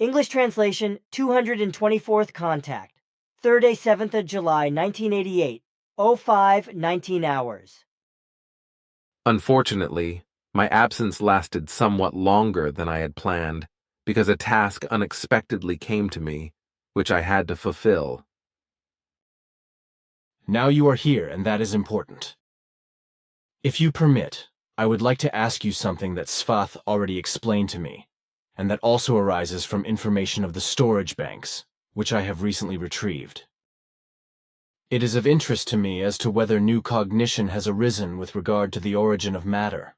English translation, 224th contact. Thurday, 7th of July, 1988, 05:19 hours. Unfortunately, my absence lasted somewhat longer than I had planned, because a task unexpectedly came to me, which I had to fulfill. Now you are here, and that is important. If you permit, I would like to ask you something that Svath already explained to me, and that also arises from information of the storage banks, which I have recently retrieved. It is of interest to me as to whether new cognition has arisen with regard to the origin of matter.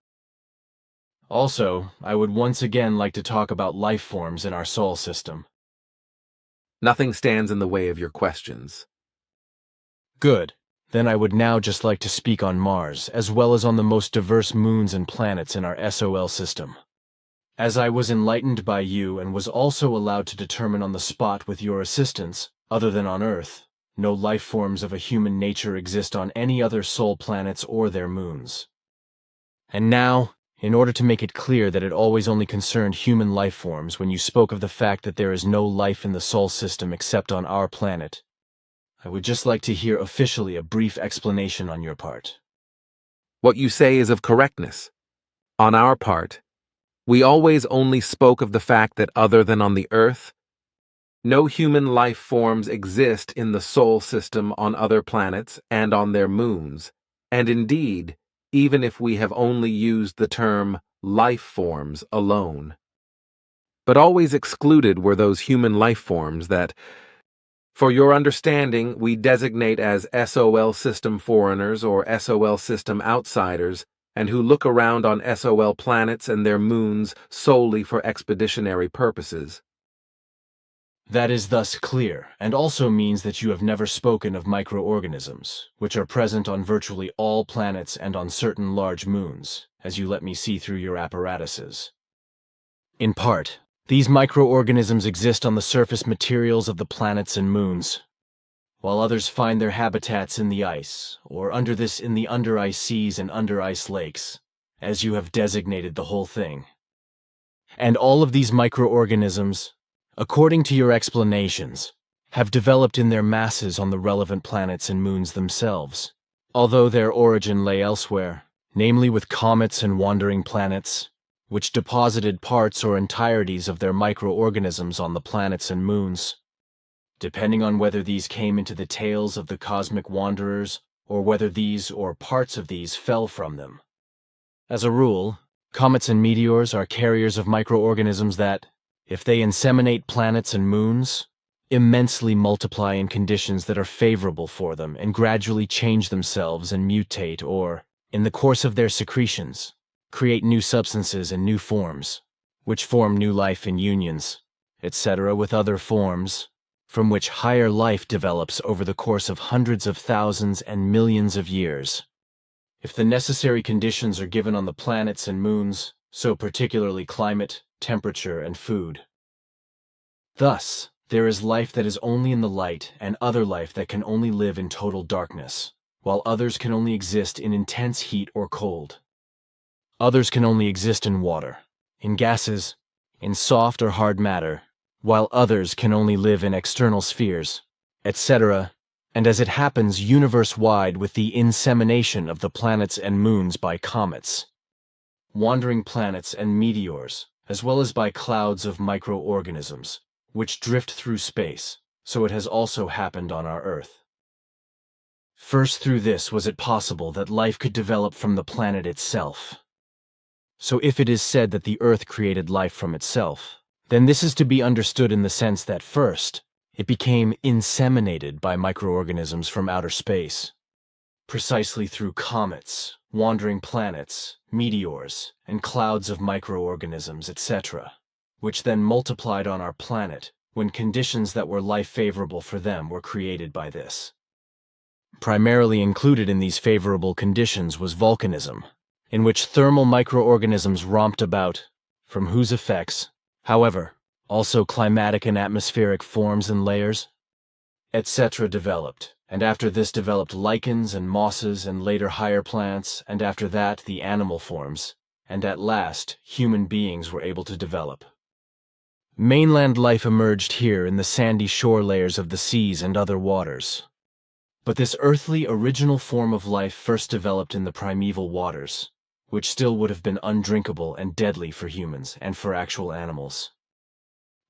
Also, I would once again like to talk about life forms in our Sol system. Nothing stands in the way of your questions. Good. Then I would now just like to speak on Mars, as well as on the most diverse moons and planets in our SOL system. As I was enlightened by you and was also allowed to determine on the spot with your assistance, other than on Earth, no life forms of a human nature exist on any other Sol planets or their moons. And now, in order to make it clear that it always only concerned human life forms when you spoke of the fact that there is no life in the Sol system except on our planet, I would just like to hear officially a brief explanation on your part. What you say is of correctness. On our part, we always only spoke of the fact that other than on the Earth, no human life forms exist in the Sol system on other planets and on their moons, and indeed, even if we have only used the term life forms alone. But always excluded were those human life forms that, for your understanding, we designate as SOL system foreigners or SOL system outsiders, and who look around on SOL planets and their moons solely for expeditionary purposes. That is thus clear, and also means that you have never spoken of microorganisms, which are present on virtually all planets and on certain large moons, as you let me see through your apparatuses. In part, these microorganisms exist on the surface materials of the planets and moons, while others find their habitats in the ice, or under this in the under-ice seas and under-ice lakes, as you have designated the whole thing. And all of these microorganisms, according to your explanations, have developed in their masses on the relevant planets and moons themselves, although their origin lay elsewhere, namely with comets and wandering planets, which deposited parts or entireties of their microorganisms on the planets and moons, depending on whether these came into the tails of the cosmic wanderers or whether these or parts of these fell from them. As a rule, comets and meteors are carriers of microorganisms that, if they inseminate planets and moons, immensely multiply in conditions that are favorable for them and gradually change themselves and mutate or, in the course of their secretions, create new substances and new forms, which form new life in unions, etc. with other forms, from which higher life develops over the course of hundreds of thousands and millions of years. If the necessary conditions are given on the planets and moons, so particularly climate, temperature, and food. Thus, there is life that is only in the light and other life that can only live in total darkness, while others can only exist in intense heat or cold. Others can only exist in water, in gases, in soft or hard matter, while others can only live in external spheres, etc., and as it happens universe-wide with the insemination of the planets and moons by comets, wandering planets and meteors, as well as by clouds of microorganisms, which drift through space, so it has also happened on our Earth. First through this was it possible that life could develop from the planet itself. So if it is said that the Earth created life from itself, then this is to be understood in the sense that first, it became inseminated by microorganisms from outer space, precisely through comets, wandering planets, meteors, and clouds of microorganisms, etc., which then multiplied on our planet when conditions that were life-favorable for them were created by this. Primarily included in these favorable conditions was volcanism, in which thermal microorganisms romped about, from whose effects, however, also climatic and atmospheric forms and layers, etc. developed, and after this developed lichens and mosses and later higher plants, and after that the animal forms, and at last human beings were able to develop. Mainland life emerged here in the sandy shore layers of the seas and other waters. But this earthly original form of life first developed in the primeval waters, which still would have been undrinkable and deadly for humans and for actual animals.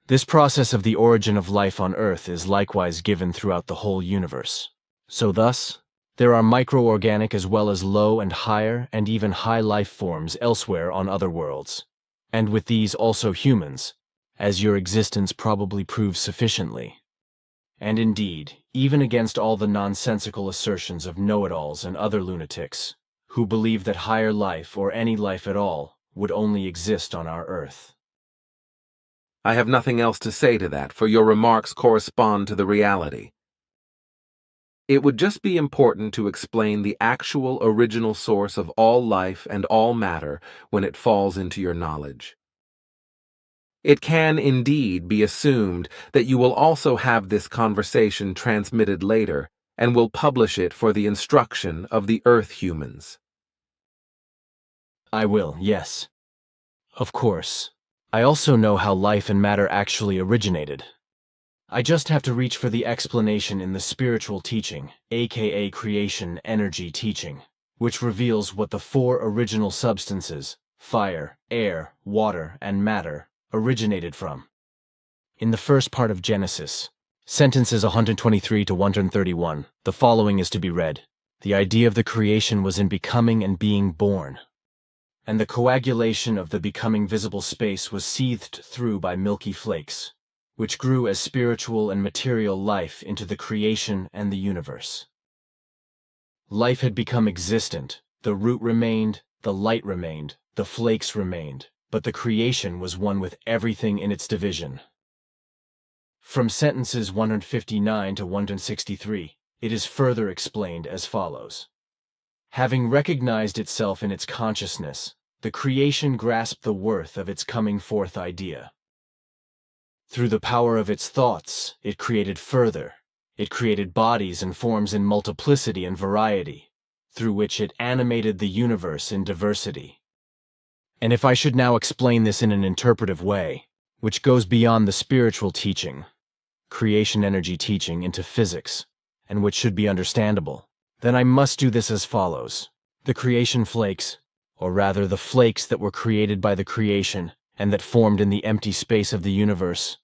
This process of the origin of life on Earth is likewise given throughout the whole universe. So thus, there are microorganic as well as low and higher and even high life forms elsewhere on other worlds, and with these also humans, as your existence probably proves sufficiently. And indeed, even against all the nonsensical assertions of know-it-alls and other lunatics, who believe that higher life or any life at all would only exist on our Earth. I have nothing else to say to that, for your remarks correspond to the reality. It would just be important to explain the actual original source of all life and all matter when it falls into your knowledge. It can indeed be assumed that you will also have this conversation transmitted later and will publish it for the instruction of the Earth humans. I will, yes. Of course. I also know how life and matter actually originated. I just have to reach for the explanation in the spiritual teaching, aka creation energy teaching, which reveals what the four original substances, fire, air, water, and matter, originated from. In the first part of Genesis, sentences 123 to 131, the following is to be read. The idea of the creation was in becoming and being born. And the coagulation of the becoming visible space was seethed through by milky flakes, which grew as spiritual and material life into the creation and the universe. Life had become existent, the root remained, the light remained, the flakes remained, but the creation was one with everything in its division. From sentences 159 to 163, it is further explained as follows. Having recognized itself in its consciousness, the creation grasped the worth of its coming forth idea. Through the power of its thoughts, it created further. It created bodies and forms in multiplicity and variety, through which it animated the universe in diversity. And if I should now explain this in an interpretive way, which goes beyond the spiritual teaching, creation energy teaching, into physics, and which should be understandable, then I must do this as follows. The creation flakes, or rather the flakes that were created by the creation and that formed in the empty space of the universe,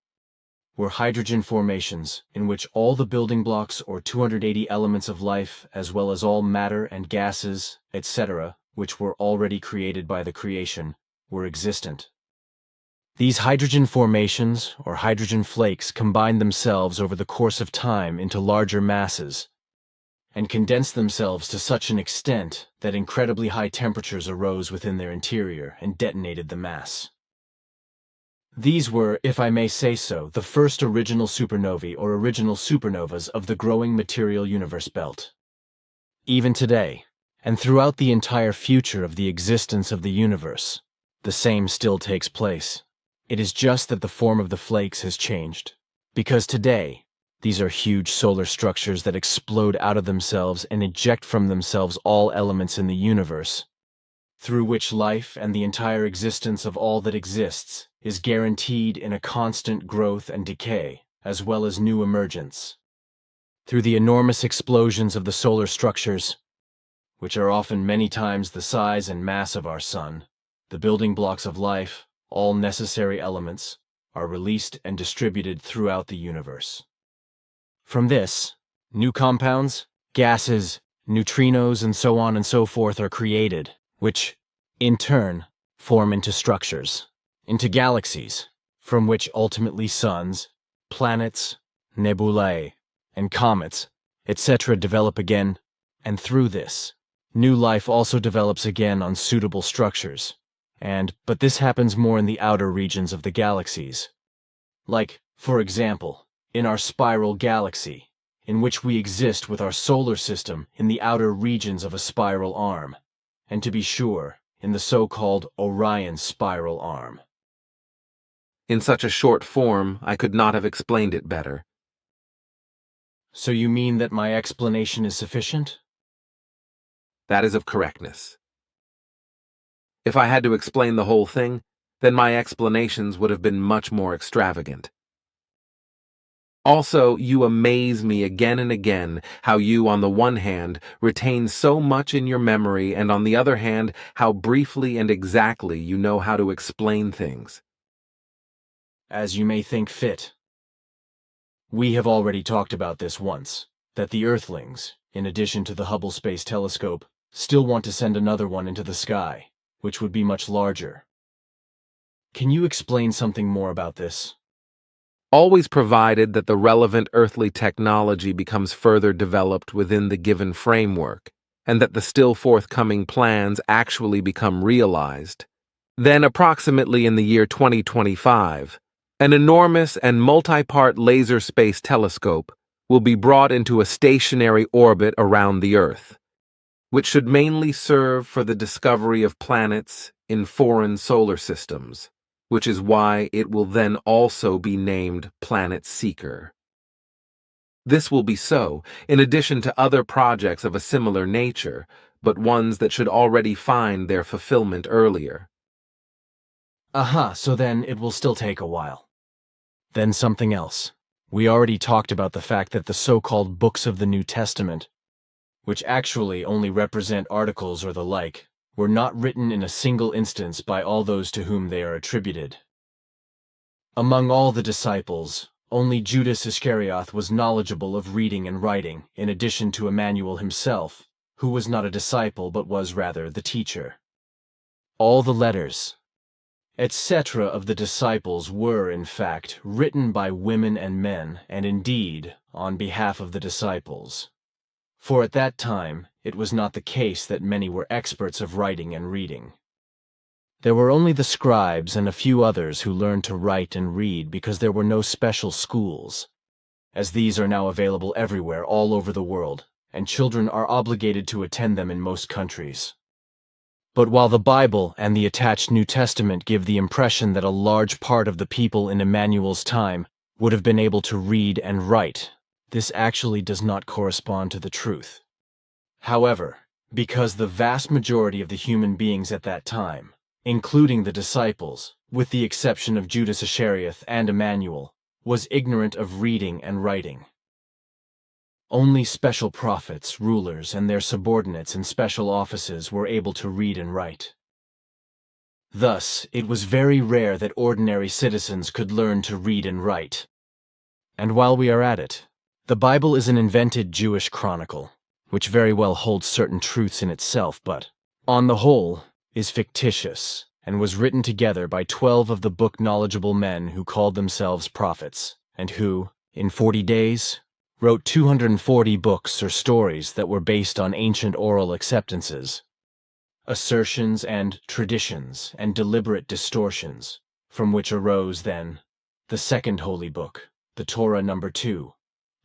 were hydrogen formations in which all the building blocks or 280 elements of life, as well as all matter and gases, etc., which were already created by the creation, were existent. These hydrogen formations, or hydrogen flakes, combined themselves over the course of time into larger masses, and condensed themselves to such an extent that incredibly high temperatures arose within their interior and detonated the mass. These were, if I may say so, the first original supernovae or original supernovas of the growing material universe belt. Even today, and throughout the entire future of the existence of the universe, the same still takes place. It is just that the form of the flakes has changed. Because today, these are huge solar structures that explode out of themselves and eject from themselves all elements in the universe, through which life and the entire existence of all that exists is guaranteed in a constant growth and decay, as well as new emergence. Through the enormous explosions of the solar structures, which are often many times the size and mass of our sun, the building blocks of life, all necessary elements, are released and distributed throughout the universe. From this, new compounds, gases, neutrinos, and so on and so forth are created, which, in turn, form into structures, into galaxies, from which ultimately suns, planets, nebulae, and comets, etc. develop again, and through this, new life also develops again on suitable structures, but this happens more in the outer regions of the galaxies. Like, for example, in our spiral galaxy, in which we exist with our solar system in the outer regions of a spiral arm, and to be sure, in the so-called Orion spiral arm. In such a short form, I could not have explained it better. So you mean that my explanation is sufficient? That is of correctness. If I had to explain the whole thing, then my explanations would have been much more extravagant. Also, you amaze me again and again how you, on the one hand, retain so much in your memory, and on the other hand, how briefly and exactly you know how to explain things. As you may think fit. We have already talked about this once, that the Earthlings, in addition to the Hubble Space Telescope, still want to send another one into the sky, which would be much larger. Can you explain something more about this? Always provided that the relevant earthly technology becomes further developed within the given framework, and that the still forthcoming plans actually become realized. Then, approximately in the year 2025, an enormous and multi-part laser space telescope will be brought into a stationary orbit around the Earth, which should mainly serve for the discovery of planets in foreign solar systems, which is why it will then also be named Planet Seeker. This will be so, in addition to other projects of a similar nature, but ones that should already find their fulfillment earlier. So then it will still take a while. Then something else. We already talked about the fact that the so-called books of the New Testament, which actually only represent articles or the like, were not written in a single instance by all those to whom they are attributed. Among all the disciples, only Judas Iscariot was knowledgeable of reading and writing, in addition to Emmanuel himself, who was not a disciple but was rather the teacher. All the letters, etc. of the disciples were, in fact, written by women and men, and indeed, on behalf of the disciples. For at that time, it was not the case that many were experts of writing and reading. There were only the scribes and a few others who learned to write and read because there were no special schools, as these are now available everywhere all over the world, and children are obligated to attend them in most countries. But while the Bible and the attached New Testament give the impression that a large part of the people in Emmanuel's time would have been able to read and write, this actually does not correspond to the truth. However, because the vast majority of the human beings at that time, including the disciples, with the exception of Judas Iscariot and Emmanuel, was ignorant of reading and writing. Only special prophets, rulers, and their subordinates in special offices were able to read and write. Thus, it was very rare that ordinary citizens could learn to read and write. And while we are at it, the Bible is an invented Jewish chronicle, which very well holds certain truths in itself, but, on the whole, is fictitious, and was written together by 12 of the book-knowledgeable men who called themselves prophets, and who, in 40 days, wrote 240 books or stories that were based on ancient oral acceptances, assertions and traditions and deliberate distortions, from which arose, then, the second holy book, the Torah number 2,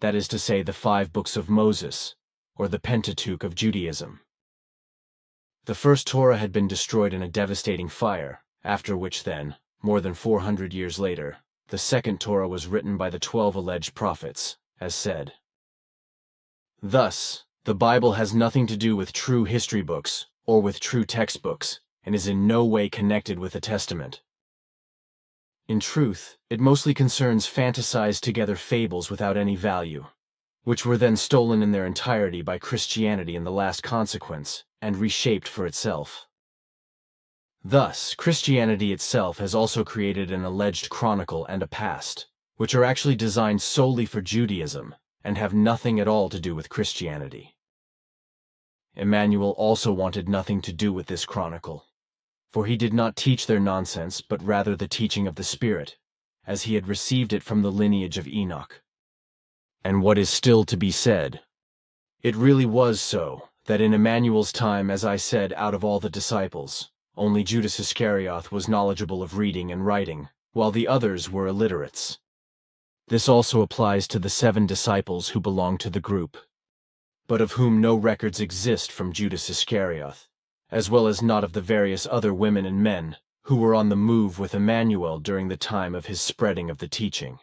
that is to say the 5 books of Moses, or the Pentateuch of Judaism. The first Torah had been destroyed in a devastating fire, after which then, more than 400 years later, the second Torah was written by the 12 alleged prophets, as said. Thus, the Bible has nothing to do with true history books or with true textbooks, and is in no way connected with the Testament. In truth, it mostly concerns fantasized together fables without any value, which were then stolen in their entirety by Christianity in the last consequence, and reshaped for itself. Thus, Christianity itself has also created an alleged chronicle and a past, which are actually designed solely for Judaism, and have nothing at all to do with Christianity. Emmanuel also wanted nothing to do with this chronicle, for he did not teach their nonsense, but rather the teaching of the Spirit, as he had received it from the lineage of Enoch. And what is still to be said, it really was so, that in Emmanuel's time, as I said, out of all the disciples, only Judas Iscariot was knowledgeable of reading and writing, while the others were illiterates. This also applies to the 7 disciples who belonged to the group, but of whom no records exist from Judas Iscariot, as well as not of the various other women and men who were on the move with Emmanuel during the time of his spreading of the teaching.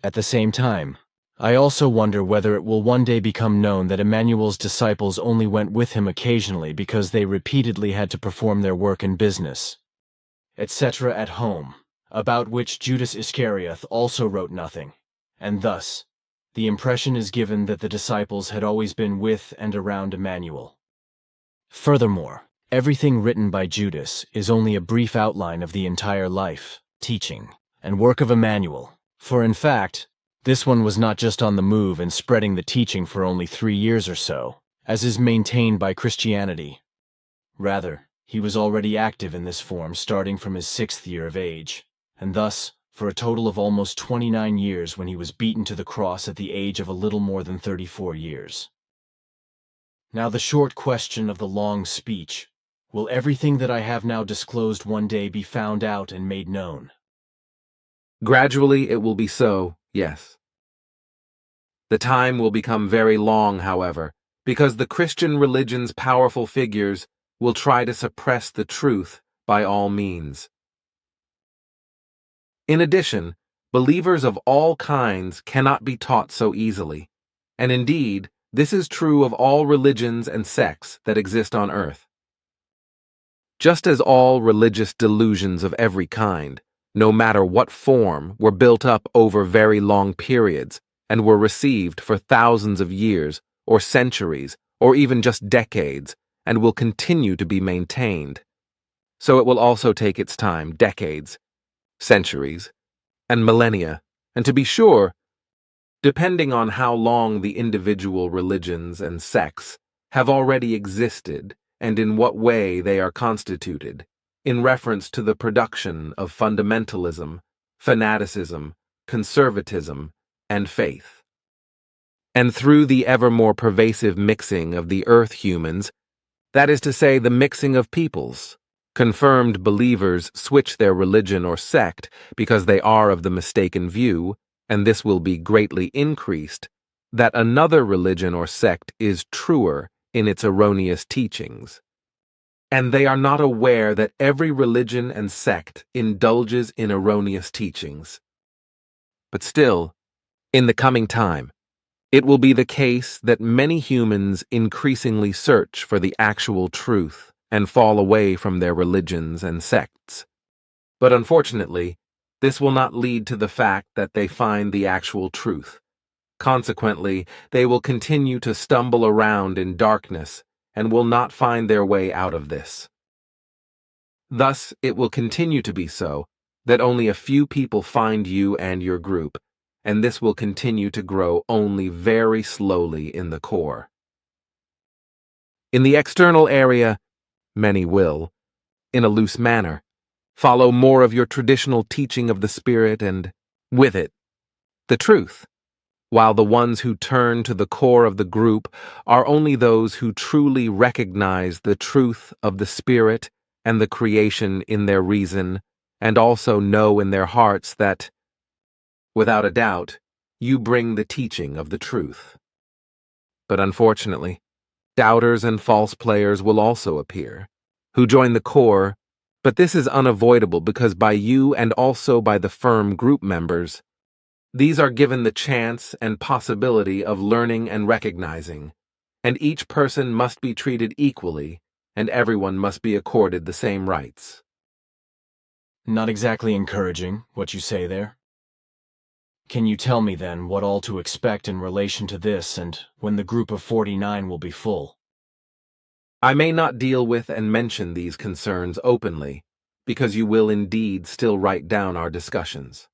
At the same time, I also wonder whether it will one day become known that Emmanuel's disciples only went with him occasionally because they repeatedly had to perform their work in business, etc. at home, about which Judas Iscariot also wrote nothing, and thus the impression is given that the disciples had always been with and around Emmanuel. Furthermore, everything written by Judas is only a brief outline of the entire life, teaching, and work of Emmanuel, for in fact, this one was not just on the move and spreading the teaching for only 3 years or so, as is maintained by Christianity. Rather, he was already active in this form starting from his 6th year of age, and thus for a total of almost 29 years when he was beaten to the cross at the age of a little more than 34 years. Now the short question of the long speech: will everything that I have now disclosed one day be found out and made known? Gradually it will be so, yes. The time will become very long, however, because the Christian religion's powerful figures will try to suppress the truth by all means. In addition, believers of all kinds cannot be taught so easily, and indeed, this is true of all religions and sects that exist on earth. Just as all religious delusions of every kind, no matter what form, were built up over very long periods and were received for thousands of years or centuries or even just decades and will continue to be maintained, so it will also take its time, decades, centuries, and millennia, and to be sure, depending on how long the individual religions and sects have already existed and in what way they are constituted, in reference to the production of fundamentalism, fanaticism, conservatism, and faith. And through the ever more pervasive mixing of the earth humans, that is to say, the mixing of peoples, confirmed believers switch their religion or sect because they are of the mistaken view, and this will be greatly increased, that another religion or sect is truer in its erroneous teachings. And they are not aware that every religion and sect indulges in erroneous teachings. But still, in the coming time, it will be the case that many humans increasingly search for the actual truth and fall away from their religions and sects. But unfortunately, this will not lead to the fact that they find the actual truth. Consequently, they will continue to stumble around in darkness and will not find their way out of this. Thus, it will continue to be so that only a few people find you and your group, and this will continue to grow only very slowly in the core. In the external area, many will, in a loose manner, follow more of your traditional teaching of the Spirit and, with it, the truth, while the ones who turn to the core of the group are only those who truly recognize the truth of the Spirit and the creation in their reason, and also know in their hearts that, without a doubt, you bring the teaching of the truth. But unfortunately, doubters and false players will also appear, who join the core, but this is unavoidable because by you and also by the firm group members, these are given the chance and possibility of learning and recognizing, and each person must be treated equally, and everyone must be accorded the same rights. Not exactly encouraging, what you say there. Can you tell me, then, what all to expect in relation to this and when the group of 49 will be full? I may not deal with and mention these concerns openly, because you will indeed still write down our discussions.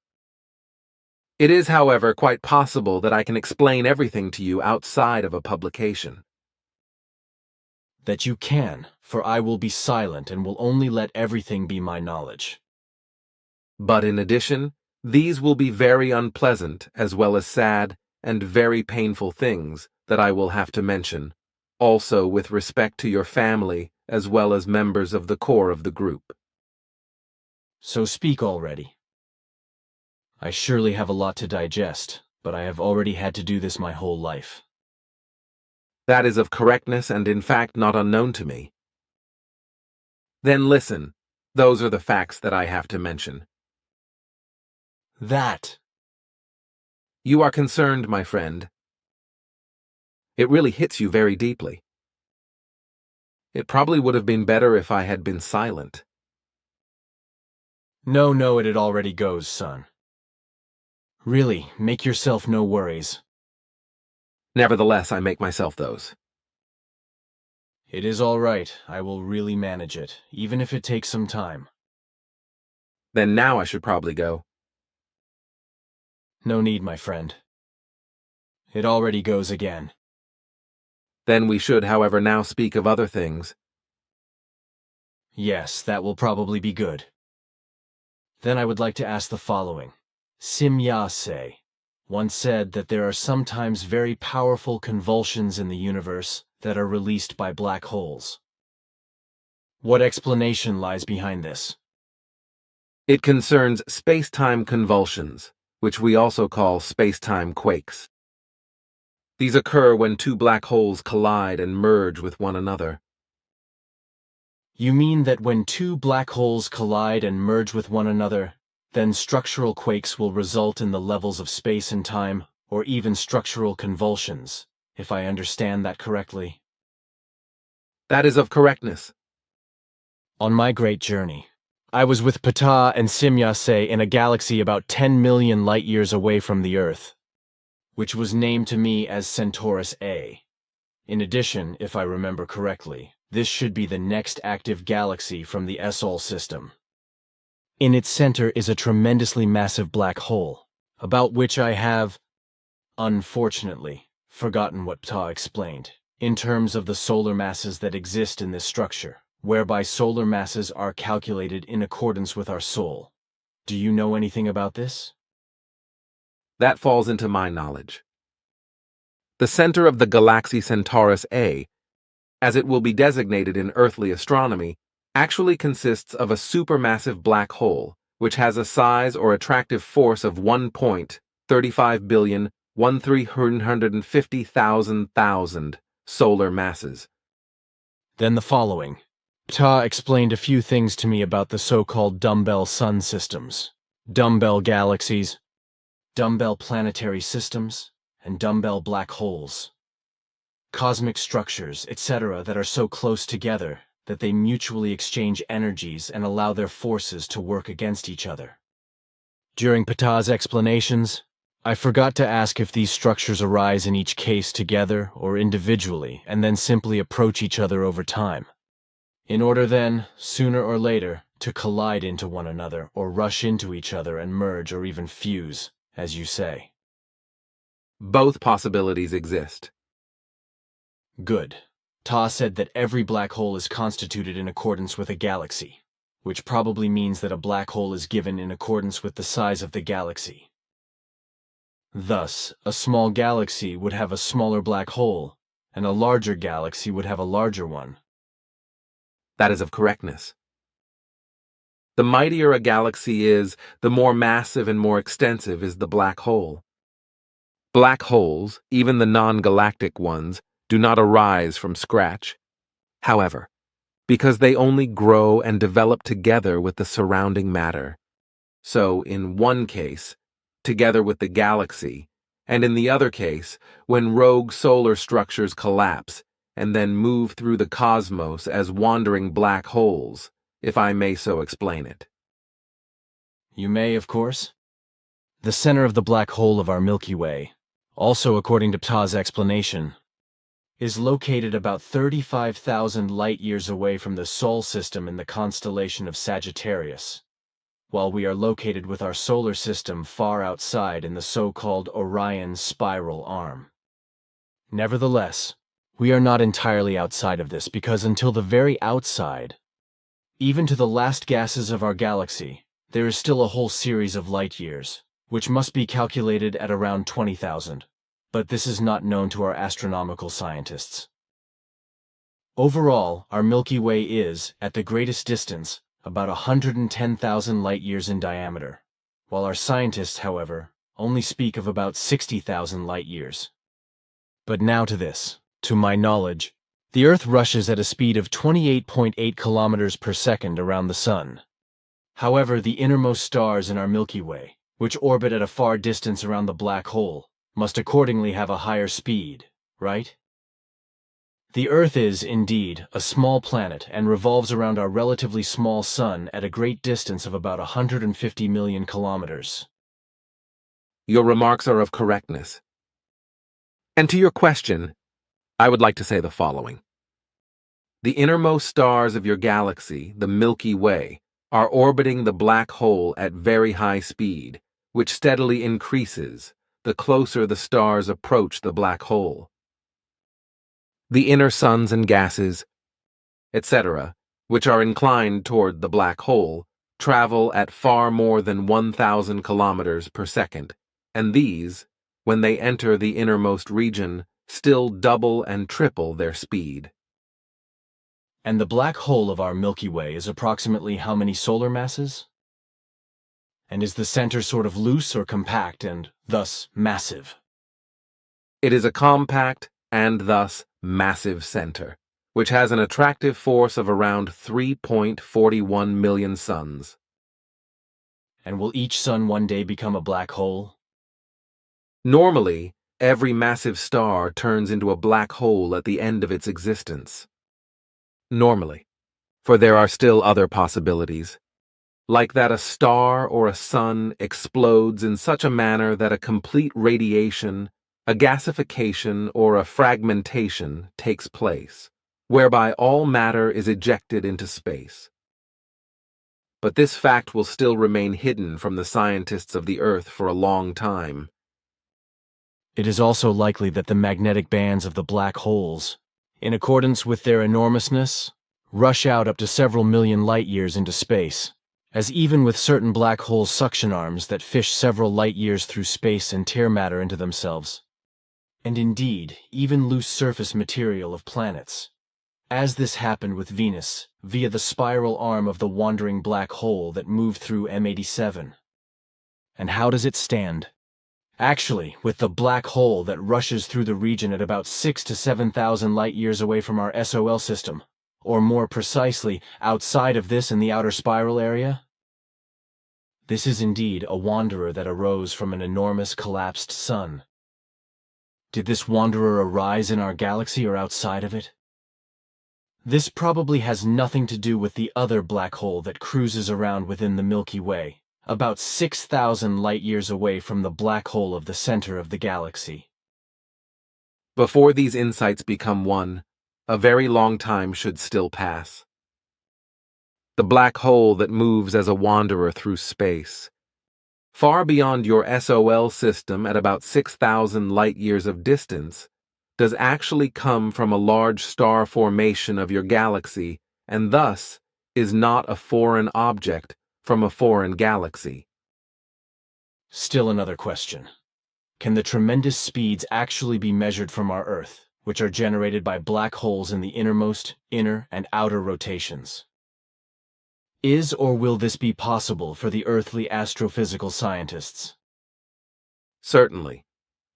It is, however, quite possible that I can explain everything to you outside of a publication. That you can, for I will be silent and will only let everything be my knowledge. But in addition, these will be very unpleasant as well as sad and very painful things that I will have to mention, also with respect to your family as well as members of the core of the group. So speak already. I surely have a lot to digest, but I have already had to do this my whole life. That is of correctness and in fact not unknown to me. Then listen, those are the facts that I have to mention. That! You are concerned, my friend. It really hits you very deeply. It probably would have been better if I had been silent. No, it already goes, son. Really, make yourself no worries. Nevertheless, I make myself those. It is all right. I will really manage it, even if it takes some time. Then now I should probably go. No need, my friend. It already goes again. Then we should, however, now speak of other things. Yes, that will probably be good. Then I would like to ask the following. Simya-se once said that there are sometimes very powerful convulsions in the universe that are released by black holes. What explanation lies behind this? It concerns space-time convulsions, which we also call space-time quakes. These occur when two black holes collide and merge with one another. You mean that when two black holes collide and merge with one another, then structural quakes will result in the levels of space and time, or even structural convulsions, if I understand that correctly? That is of correctness. On my great journey, I was with Ptah and Simya-se in a galaxy about 10 million light-years away from the Earth, which was named to me as Centaurus A. In addition, if I remember correctly, this should be the next active galaxy from the Quetzal system. In its center is a tremendously massive black hole, about which I have, unfortunately, forgotten what Ptah explained, in terms of the solar masses that exist in this structure, whereby solar masses are calculated in accordance with our soul. Do you know anything about this? That falls into my knowledge. The center of the galaxy Centaurus A, as it will be designated in earthly astronomy, actually consists of a supermassive black hole, which has a size or attractive force of 1.35,1,350,000 solar masses. Then the following. Ptah explained a few things to me about the so-called dumbbell sun systems, dumbbell galaxies, dumbbell planetary systems, and dumbbell black holes. Cosmic structures, etc., that are so close together that they mutually exchange energies and allow their forces to work against each other. During Ptah's explanations, I forgot to ask if these structures arise in each case together or individually and then simply approach each other over time, in order then, sooner or later, to collide into one another or rush into each other and merge or even fuse, as you say. Both possibilities exist. Good. Ptah said that every black hole is constituted in accordance with a galaxy, which probably means that a black hole is given in accordance with the size of the galaxy. Thus, a small galaxy would have a smaller black hole, and a larger galaxy would have a larger one. That is of correctness. The mightier a galaxy is, the more massive and more extensive is the black hole. Black holes, even the non-galactic ones, do not arise from scratch. However, because they only grow and develop together with the surrounding matter. So, in one case, together with the galaxy, and in the other case, when rogue solar structures collapse and then move through the cosmos as wandering black holes, if I may so explain it. You may, of course. The center of the black hole of our Milky Way, also according to Ptah's explanation, is located about 35,000 light-years away from the Sol system in the constellation of Sagittarius, while we are located with our solar system far outside in the so-called Orion spiral arm. Nevertheless, we are not entirely outside of this because until the very outside, even to the last gases of our galaxy, there is still a whole series of light-years, which must be calculated at around 20,000. But this is not known to our astronomical scientists. Overall, our Milky Way is, at the greatest distance, about 110,000 light-years in diameter, while our scientists, however, only speak of about 60,000 light-years. But now to this. To my knowledge, the Earth rushes at a speed of 28.8 kilometers per second around the Sun. However, the innermost stars in our Milky Way, which orbit at a far distance around the black hole, must accordingly have a higher speed, right? The Earth is, indeed, a small planet and revolves around our relatively small sun at a great distance of about 150 million kilometers. Your remarks are of correctness. And to your question, I would like to say the following. The innermost stars of your galaxy, the Milky Way, are orbiting the black hole at very high speed, which steadily increases the closer the stars approach the black hole. The inner suns and gases, etc., which are inclined toward the black hole, travel at far more than 1,000 kilometers per second, and these, when they enter the innermost region, still double and triple their speed. And the black hole of our Milky Way is approximately how many solar masses? And is the center sort of loose or compact and, thus, massive? It is a compact and thus massive center, which has an attractive force of around 3.41 million suns. And will each sun one day become a black hole? Normally, every massive star turns into a black hole at the end of its existence. Normally, for there are still other possibilities, like that a star or a sun explodes in such a manner that a complete radiation, a gasification, or a fragmentation takes place, whereby all matter is ejected into space. But this fact will still remain hidden from the scientists of the Earth for a long time. It is also likely that the magnetic bands of the black holes, in accordance with their enormousness, rush out up to several million light-years into space, as even with certain black hole suction arms that fish several light-years through space and tear matter into themselves. And indeed, even loose surface material of planets, as this happened with Venus via the spiral arm of the wandering black hole that moved through M87. And how does it stand? Actually, with the black hole that rushes through the region at about 6,000 to 7,000 light-years away from our SOL system, or more precisely, outside of this in the outer spiral area? This is indeed a wanderer that arose from an enormous collapsed sun. Did this wanderer arise in our galaxy or outside of it? This probably has nothing to do with the other black hole that cruises around within the Milky Way, about 6,000 light-years away from the black hole of the center of the galaxy. Before these insights become one, a very long time should still pass. The black hole that moves as a wanderer through space, far beyond your SOL system at about 6,000 light-years of distance, does actually come from a large star formation of your galaxy and thus is not a foreign object from a foreign galaxy. Still another question. Can the tremendous speeds actually be measured from our Earth, which are generated by black holes in the innermost, inner, and outer rotations? Is or will this be possible for the earthly astrophysical scientists? Certainly.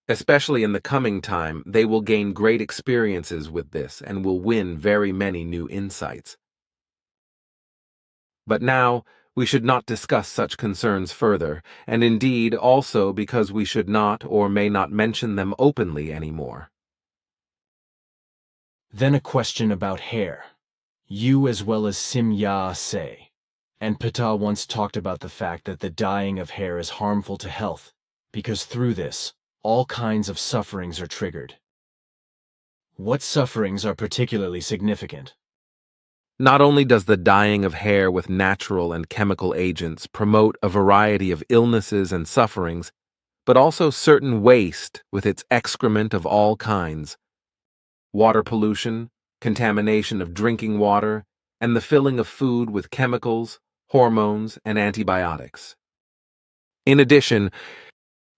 Especially in the coming time, they will gain great experiences with this and will win very many new insights. But now, we should not discuss such concerns further, and indeed also because we should not or may not mention them openly anymore. Then a question about hair. You as well as Sim-Ya say, and Ptah once talked about the fact that the dyeing of hair is harmful to health, because through this, all kinds of sufferings are triggered. What sufferings are particularly significant? Not only does the dyeing of hair with natural and chemical agents promote a variety of illnesses and sufferings, but also certain waste with its excrement of all kinds, water pollution, contamination of drinking water, and the filling of food with chemicals, hormones, and antibiotics. In addition,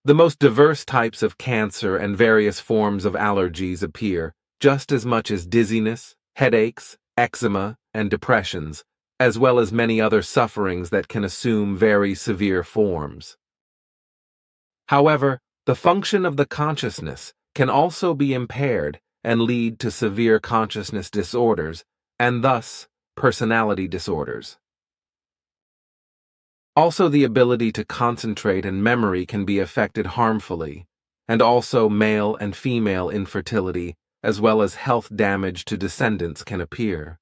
the most diverse types of cancer and various forms of allergies appear, just as much as dizziness, headaches, eczema, and depressions, as well as many other sufferings that can assume very severe forms. However, the function of the consciousness can also be impaired and lead to severe consciousness disorders, and thus personality disorders. Also, the ability to concentrate and memory can be affected harmfully, and also male and female infertility, as well as health damage to descendants can appear.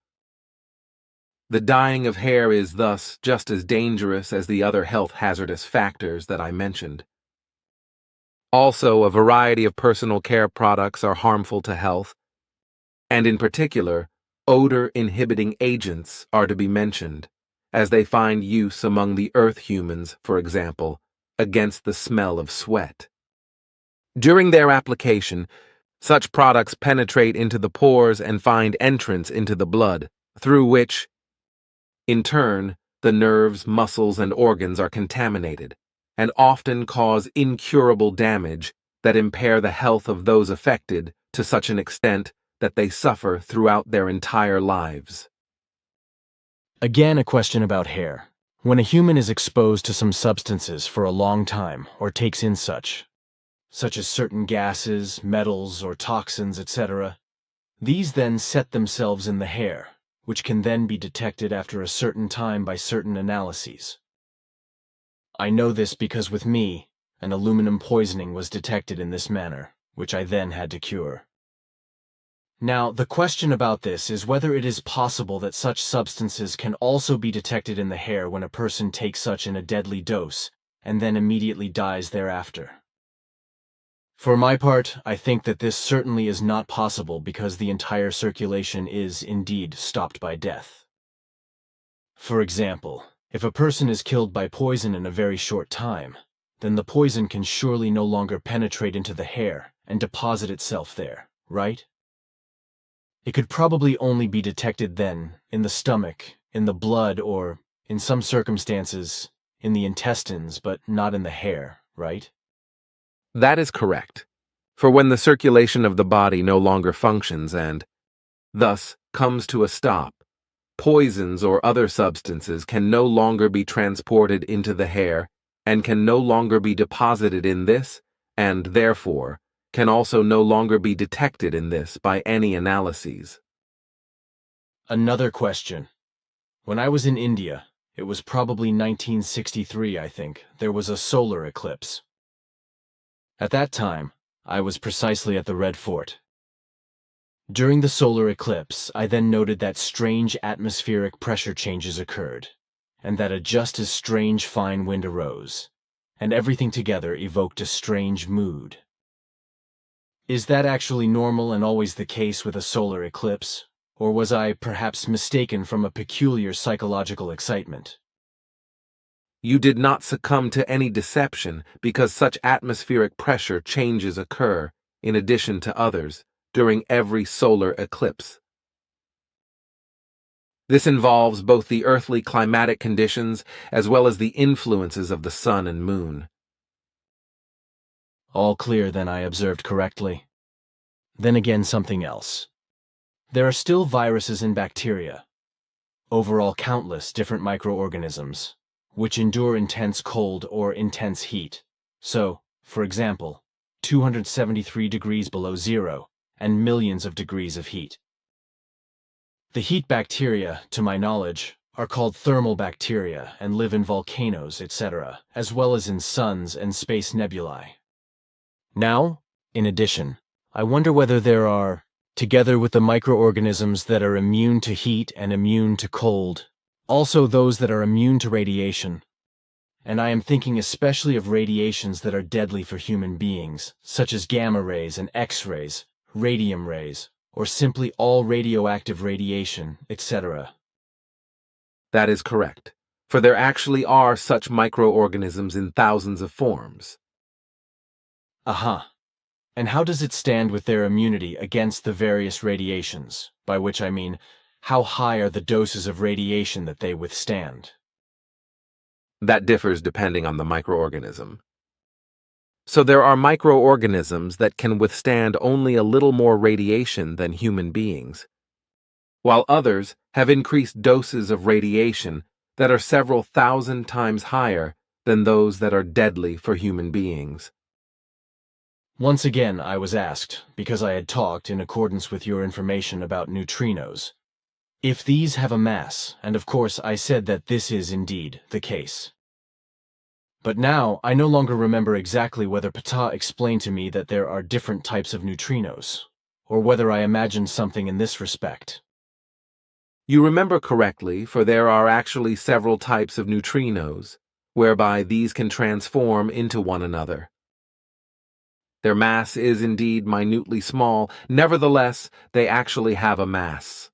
The dyeing of hair is thus just as dangerous as the other health hazardous factors that I mentioned. Also, a variety of personal care products are harmful to health, and in particular, odor-inhibiting agents are to be mentioned, as they find use among the earth humans, for example, against the smell of sweat. During their application, such products penetrate into the pores and find entrance into the blood, through which, in turn, the nerves, muscles, and organs are contaminated, and often cause incurable damage that impair the health of those affected to such an extent that they suffer throughout their entire lives. Again, a question about hair. When a human is exposed to some substances for a long time or takes in such as certain gases, metals, or toxins, etc., these then set themselves in the hair, which can then be detected after a certain time by certain analyses. I know this because with me, an aluminum poisoning was detected in this manner, which I then had to cure. Now, the question about this is whether it is possible that such substances can also be detected in the hair when a person takes such in a deadly dose and then immediately dies thereafter. For my part, I think that this certainly is not possible because the entire circulation is, indeed, stopped by death. For example, if a person is killed by poison in a very short time, then the poison can surely no longer penetrate into the hair and deposit itself there, right? It could probably only be detected then, in the stomach, in the blood, or, in some circumstances, in the intestines, but not in the hair, right? That is correct. For when the circulation of the body no longer functions and, thus, comes to a stop, poisons or other substances can no longer be transported into the hair and can no longer be deposited in this, and therefore, can also no longer be detected in this by any analyses. Another question. When I was in India, it was probably 1963, I think, there was a solar eclipse. At that time, I was precisely at the Red Fort. During the solar eclipse, I then noted that strange atmospheric pressure changes occurred, and that a just as strange fine wind arose, and everything together evoked a strange mood. Is that actually normal and always the case with a solar eclipse, or was I perhaps mistaken from a peculiar psychological excitement? You did not succumb to any deception because such atmospheric pressure changes occur, in addition to others, during every solar eclipse. This involves both the earthly climatic conditions as well as the influences of the sun and moon. All clear, then I observed correctly. Then again, something else. There are still viruses and bacteria, overall countless different microorganisms, which endure intense cold or intense heat. So, for example, 273 degrees below zero and millions of degrees of heat. The heat bacteria, to my knowledge, are called thermal bacteria and live in volcanoes, etc., as well as in suns and space nebulae. Now, in addition, I wonder whether there are, together with the microorganisms that are immune to heat and immune to cold, also those that are immune to radiation. And I am thinking especially of radiations that are deadly for human beings, such as gamma rays and X-rays, radium rays, or simply all radioactive radiation, etc. That is correct, for there actually are such microorganisms in thousands of forms. Aha. And how does it stand with their immunity against the various radiations, by which I mean, how high are the doses of radiation that they withstand? That differs depending on the microorganism. So there are microorganisms that can withstand only a little more radiation than human beings, while others have increased doses of radiation that are several thousand times higher than those that are deadly for human beings. Once again, I was asked, because I had talked in accordance with your information about neutrinos, if these have a mass, and of course I said that this is indeed the case. But now, I no longer remember exactly whether Ptah explained to me that there are different types of neutrinos, or whether I imagined something in this respect. You remember correctly, for there are actually several types of neutrinos, whereby these can transform into one another. Their mass is indeed minutely small, nevertheless, they actually have a mass.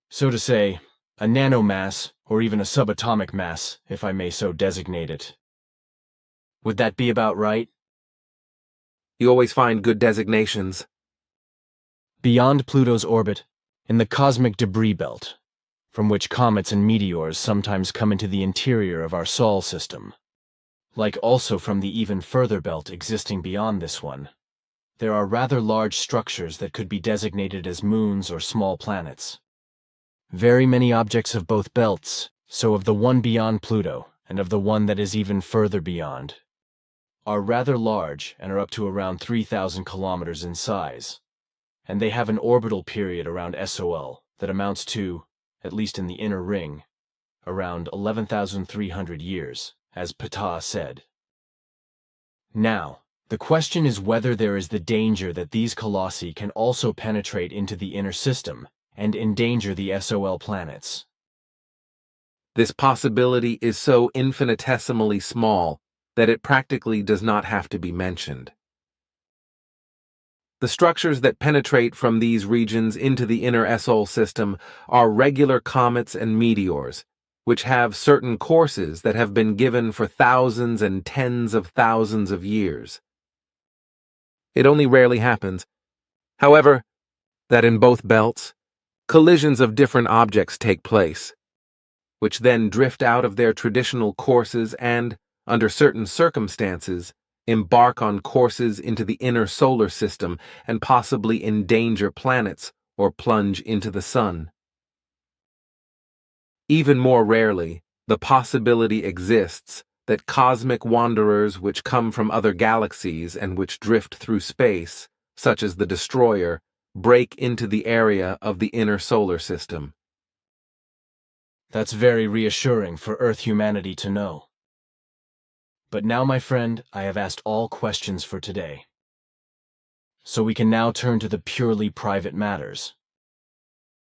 So to say, a nanomass, or even a subatomic mass, if I may so designate it. Would that be about right? You always find good designations. Beyond Pluto's orbit, in the cosmic debris belt, from which comets and meteors sometimes come into the interior of our Sol system, like also from the even further belt existing beyond this one, there are rather large structures that could be designated as moons or small planets. Very many objects of both belts, so of the one beyond Pluto and of the one that is even further beyond, are rather large and are up to around 3,000 kilometers in size, and they have an orbital period around SOL that amounts to, at least in the inner ring, around 11,300 years, as Ptah said. Now, the question is whether there is the danger that these colossi can also penetrate into the inner system and endanger the SOL planets. This possibility is so infinitesimally small that it practically does not have to be mentioned. The structures that penetrate from these regions into the inner SOL system are regular comets and meteors, which have certain courses that have been given for thousands and tens of thousands of years. It only rarely happens, however, that in both belts, collisions of different objects take place, which then drift out of their traditional courses and, under certain circumstances, embark on courses into the inner solar system and possibly endanger planets or plunge into the sun. Even more rarely, the possibility exists that cosmic wanderers which come from other galaxies and which drift through space, such as the destroyer, break into the area of the inner solar system. That's very reassuring for Earth humanity to know. But now, my friend, I have asked all questions for today. So we can now turn to the purely private matters.